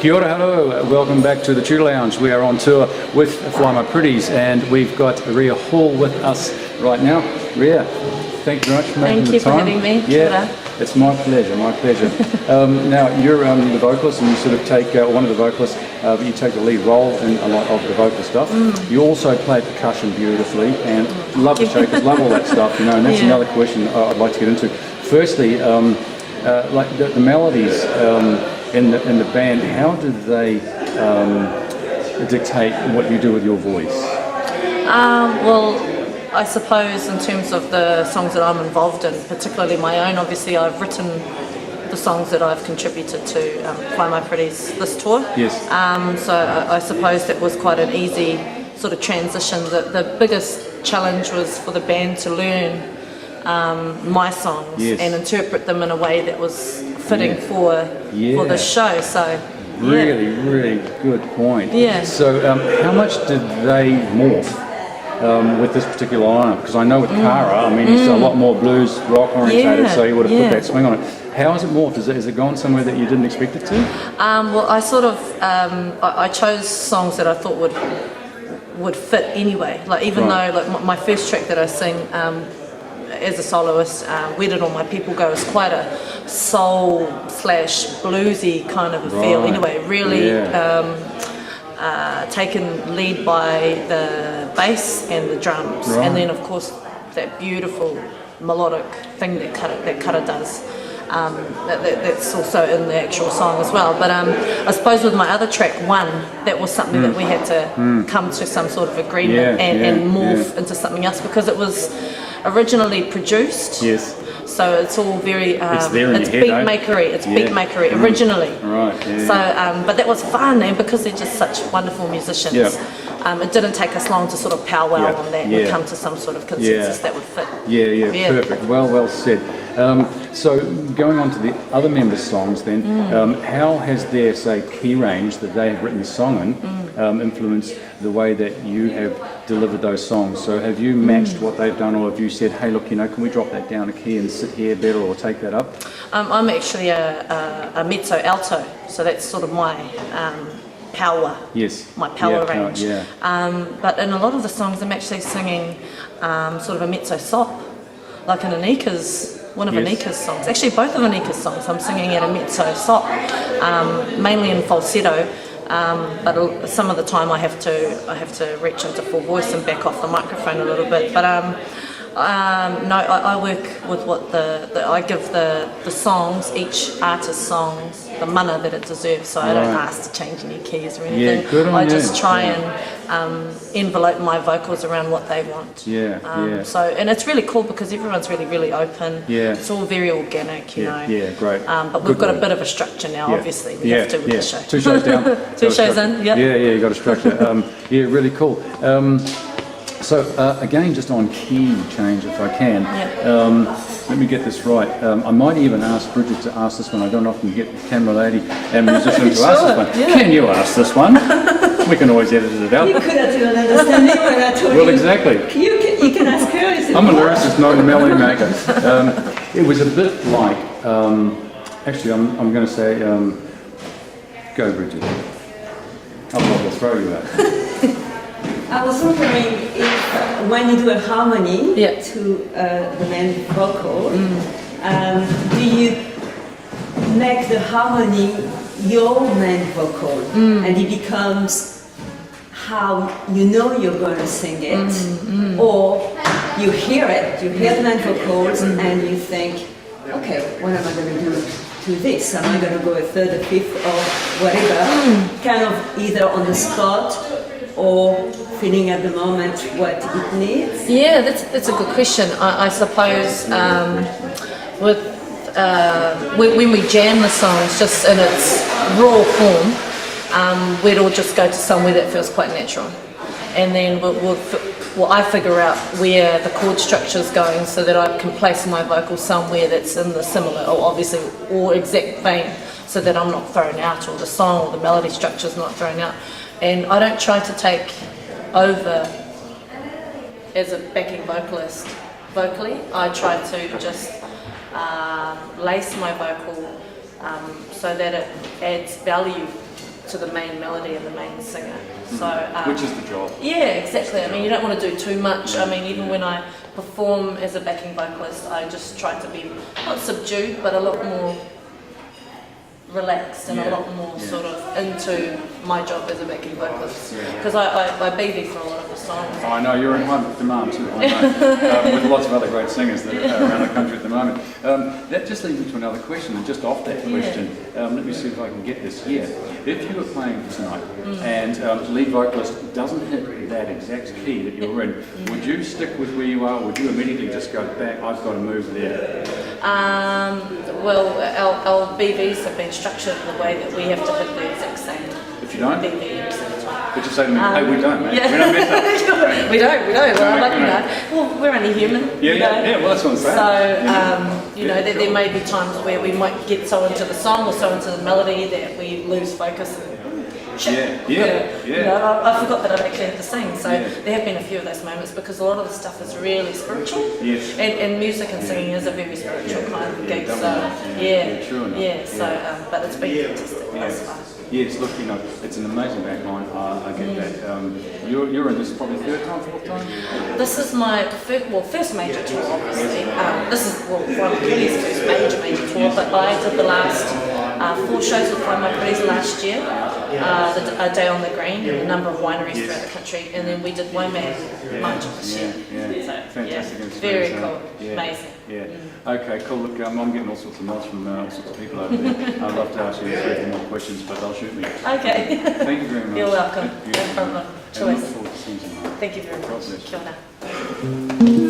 Kia ora, hello, welcome back to the Tutor Lounge. We are on tour with Fly My Pretties and we've got Ria Hall with us right now. Ria, thank you very much for making the time. Thank you for having me. Yeah, it's my pleasure, my pleasure. Now, you're the vocalist and you sort of take, one of the vocalists, you take the lead role in a lot of the vocal stuff. You also play percussion beautifully and love the shakers, love all that stuff, you know, and that's another question I'd like to get into. Firstly, like the melodies in the band, how do they dictate what you do with your voice? Well, I suppose in terms of the songs that I'm involved in, particularly my own, obviously I've written the songs that I've contributed to Fly My Pretties this tour. Yes. So I suppose that was quite an easy sort of transition. The biggest challenge was for the band to learn my songs and interpret them in a way that was fitting for the show. So really good point. Yeah. So how much did they morph with this particular lineup? Because I know with Cara, I mean, he's a lot more blues rock orientated, so you would have put that swing on it. How has it morphed? Has it gone somewhere that you didn't expect it to? Well, I sort of I chose songs that I thought would fit anyway. Like even though like my first track that I sing as a soloist, Where Did All My People Go, is quite a soul / bluesy kind of a feel anyway, really taken lead by the bass and the drums, and then of course that beautiful melodic thing that Cutter does. That's also in the actual song as well. But I suppose with my other track, One, that was something that we had to come to some sort of agreement and morph into something else, because it was originally produced. Yes. So it's all very it's beat makery. It's beat makery originally. Right. Yeah. So but that was fun, and because they're just such wonderful musicians, it didn't take us long to sort of powwow on that and come to some sort of consensus that would fit. Perfect. Well said. So going on to the other members' songs then, how has their, say, key range that they have written the song in influenced the way that you have delivered those songs? So have you matched what they've done, or have you said, hey look, you know, can we drop that down a key and sit here better, or take that up? I'm actually a mezzo alto, so that's sort of my power, my power range. But in a lot of the songs I'm actually singing sort of a mezzo sop, like in Anika's, one of Anika's songs. Actually, both of Anika's songs I'm singing at a mezzo sop, mainly in falsetto. But some of the time I have to reach into full voice and back off the microphone a little bit. But no, I work with what I give the songs, each artist's songs, the mana that it deserves. So I don't ask to change any keys or anything. Yeah, good on I just try and envelope my vocals around what they want. So, and it's really cool because everyone's really open. It's all very organic, you know. Yeah, great. But we've got a bit of a structure now, obviously. We have to with the show. 2 shows down. 2 shows in, you got a structure. Really cool. So again, just on key change, if I can, let me get this right. I might even ask Bridget to ask this one. I don't often get the camera lady and musician to ask this one. Can you ask this one? We can always edit it out. You could have an understanding when I told you. Well, exactly. You can ask her. I'm a lyricist, not a melody maker. It was a bit like, actually, I'm going to say, go Bridget. Otherwise I'll throw you out. I was wondering if when you do a harmony to the main vocal, do you make the harmony your main vocal and it becomes how you know you're going to sing it, or you hear it, you hear the main vocals and you think, okay, what am I going to do to this? Am I going to go a third, a fifth, or whatever? Kind of either on the spot or feeling at the moment what it needs? Yeah, that's a good question. I suppose when we jam the songs just in its raw form, we'd all just go to somewhere that feels quite natural, and then I figure out where the chord structure is going so that I can place my vocal somewhere that's in the similar or exact vein, so that I'm not thrown out, or the song or the melody structure is not thrown out. And I don't try to take over as a backing vocalist vocally. I try to just lace my vocal so that it adds value to the main melody and the main singer. So which is the job. Yeah, exactly. I mean, you don't want to do too much. I mean, even when I perform as a backing vocalist, I just try to be not subdued, but a lot more relaxed and a lot more sort of into my job as a backing vocalist, because I be there for a lot of the songs. I know, you're in high demand too, I know, with lots of other great singers that are around the country at the moment. That just leads me to another question, and just off that question, let me see if I can get this here. If you were playing tonight and lead vocalist doesn't hit that exact key that you're in, would you stick with where you are, or would you immediately just go back, I've got to move there? Well, our BVs have been structured in the way that we have to hit the exact same if you don't, BV every single time. But you say to me, hey, we don't, mate. Yeah. We don't mess up. we don't. Well, but, you know, well, we're only human. Yeah, well, that's what I'm saying. So, you know, there may be times where we might get so into the song or so into the melody that we lose focus and You know, I forgot that I'd actually had to sing. So there have been a few of those moments, because a lot of the stuff is really spiritual. Yes. And music and singing is a very spiritual kind of gig. So but it's been fantastic thus far. Yes, look, you know, it's an amazing backline. I get that. You're in this probably third time, fourth time? This is my first major tour, obviously. This is Fly My Pretties' first major tour, but I did the last 4 shows with Fly My Pretties last year. A day on the green in a number of wineries throughout the country, and then we did Wine Man March this year. Fantastic. Very cool. Amazing. Okay, cool. Look, I'm getting all sorts of nods from all sorts of people over there. I'd love to ask you 3 more questions, but they'll shoot me. Okay. Thank you very much. You're welcome. No problem. Choice. Thank you very much. God bless. Kia ora.